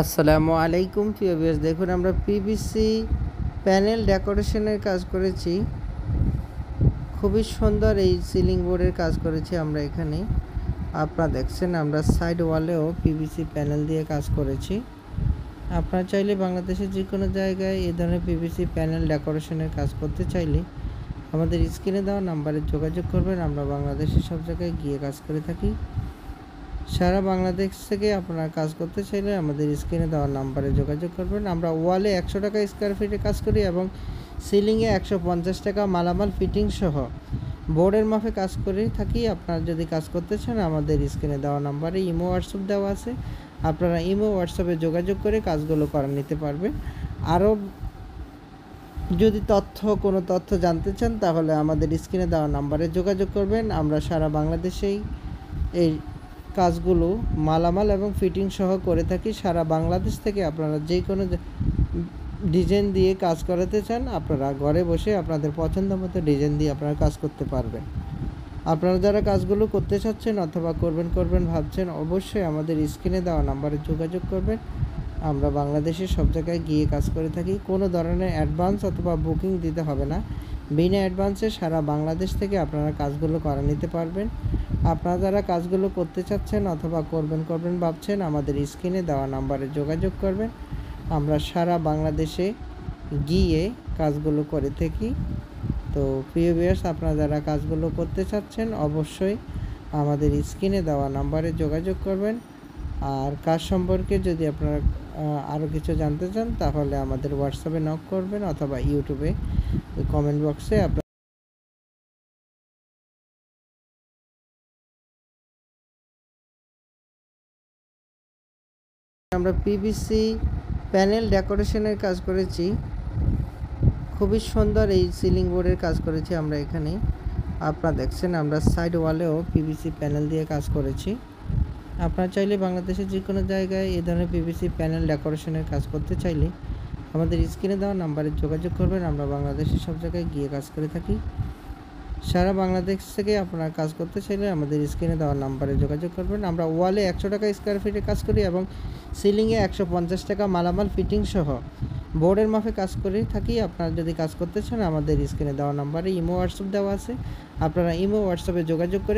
আসসালামু আলাইকুম প্রিয় ভিউয়ার্স, দেখুন আমরা পিভিসি প্যানেল ডেকোরেশনের কাজ করেছি। খুবই সুন্দর এই সিলিং বোর্ডের কাজ করেছি আমরা এখানে। আপনারা দেখছেন আমরা সাইড ওয়ালেও পিভিসি প্যানেল দিয়ে কাজ করেছি। আপনারা চাইলে বাংলাদেশের যে কোনো জায়গায় এই ধরনের পিভিসি প্যানেল ডেকোরেশনের কাজ করতে চাইলে আমাদের স্ক্রিনে দেওয়া নাম্বারে যোগাযোগ করবেন। আমরা বাংলাদেশের সব জায়গায় গিয়ে কাজ করে থাকি। সারা বাংলাদেশ থেকে আপনারা কাজ করতে চাইলে আমাদের স্ক্রিনে দেওয়া নাম্বারে যোগাযোগ করবেন। আমরা ওয়ালে 100 টাকা স্কোয়ার ফিটে কাজ করি এবং সিলিংয়ে 150 টাকা মালামাল ফিটিং সহ বোর্ডের মাপে কাজ করে থাকি। আপনারা যদি কাজ করতে চান আমাদের স্ক্রিনে দেওয়া নাম্বারে ইমো হোয়াটসঅ্যাপ দেওয়া আছে, আপনারা ইমো হোয়াটসঅ্যাপে যোগাযোগ করে কাজগুলো করে নিতে পারবেন। আরও যদি কোনো তথ্য জানতে চান তাহলে আমাদের স্ক্রিনে দেওয়া নাম্বারে যোগাযোগ করবেন। আমরা সারা বাংলাদেশেই এই কাজগুলো মালামাল এবং ফিটিং সহ করে থাকি। সারা বাংলাদেশ থেকে আপনারা যে কোনো ডিজাইন দিয়ে কাজ করাতে চান আপনারা ঘরে বসে আপনাদের পছন্দ মতো ডিজাইন দিয়ে আপনারা কাজ করতে পারবেন। আপনারা যারা কাজগুলো করতে চাচ্ছেন অথবা করবেন ভাবছেন, অবশ্যই আমাদের স্ক্রিনে দেওয়া নাম্বারে যোগাযোগ করবেন। আমরা বাংলাদেশের সব জায়গায় গিয়ে কাজ করে থাকি। কোনো ধরনের অ্যাডভান্স অথবা বুকিং দিতে হবে না। বিনা অ্যাডভান্সে সারা বাংলাদেশ থেকে আপনারা কাজগুলো করে নিতে পারবেন। আপনারা যারা কাজগুলো করতে চাচ্ছেন অথবা করবেন ভাবছেন, আমাদের স্ক্রিনে দেওয়া নাম্বারে যোগাযোগ করবেন। আমরা সারা বাংলাদেশে গিয়ে কাজগুলো করে থাকি। তো প্রিয় ভিউয়ার্স, আপনারা যারা কাজগুলো করতে চাচ্ছেন অবশ্যই আমাদের স্ক্রিনে দেওয়া নাম্বারে যোগাযোগ করবেন। আর কাজ সম্পর্কে যদি আপনারা আরও কিছু জানতে চান তাহলে আমাদের হোয়াটসঅ্যাপে নক করবেন অথবা ইউটিউবে কমেন্ট বক্সে আমরা পিভিসি প্যানেল ডেকোরেশনের কাজ করেছি। খুবই সুন্দর এই সিলিং বোর্ডের কাজ করেছি আমরা এখানে। আপনারা দেখছেন আমরা সাইড ওয়ালেও পিভিসি প্যানেল দিয়ে কাজ করেছি। আপনারা চাইলে বাংলাদেশের যে কোনো জায়গায় এই ধরনের পিভিসি প্যানেল ডেকোরেশনের কাজ করতে চাইলে আমাদের স্ক্রিনে দেওয়া নাম্বারে যোগাযোগ করবেন। আমরা বাংলাদেশের সব জায়গায় গিয়ে কাজ করে থাকি। সারা বাংলাদেশ থেকে আপনারা কাজ করতে চাইলে আমাদের স্ক্রিনে দেওয়া নাম্বারে যোগাযোগ করবেন। আমরা ওয়ালে 100 টাকা স্কোয়ার ফিটে কাজ করি এবং সিলিংয়ে 150 টাকা মালামাল ফিটিং সহ বোর্ডের মাপে কাজ করে থাকি। আপনারা যদি কাজ করতে চান আমাদের স্ক্রিনে দেওয়া নাম্বারে ইমো হোয়াটসঅ্যাপ দেওয়া আছে, আপনারা ইমো হোয়াটসঅ্যাপে যোগাযোগ করে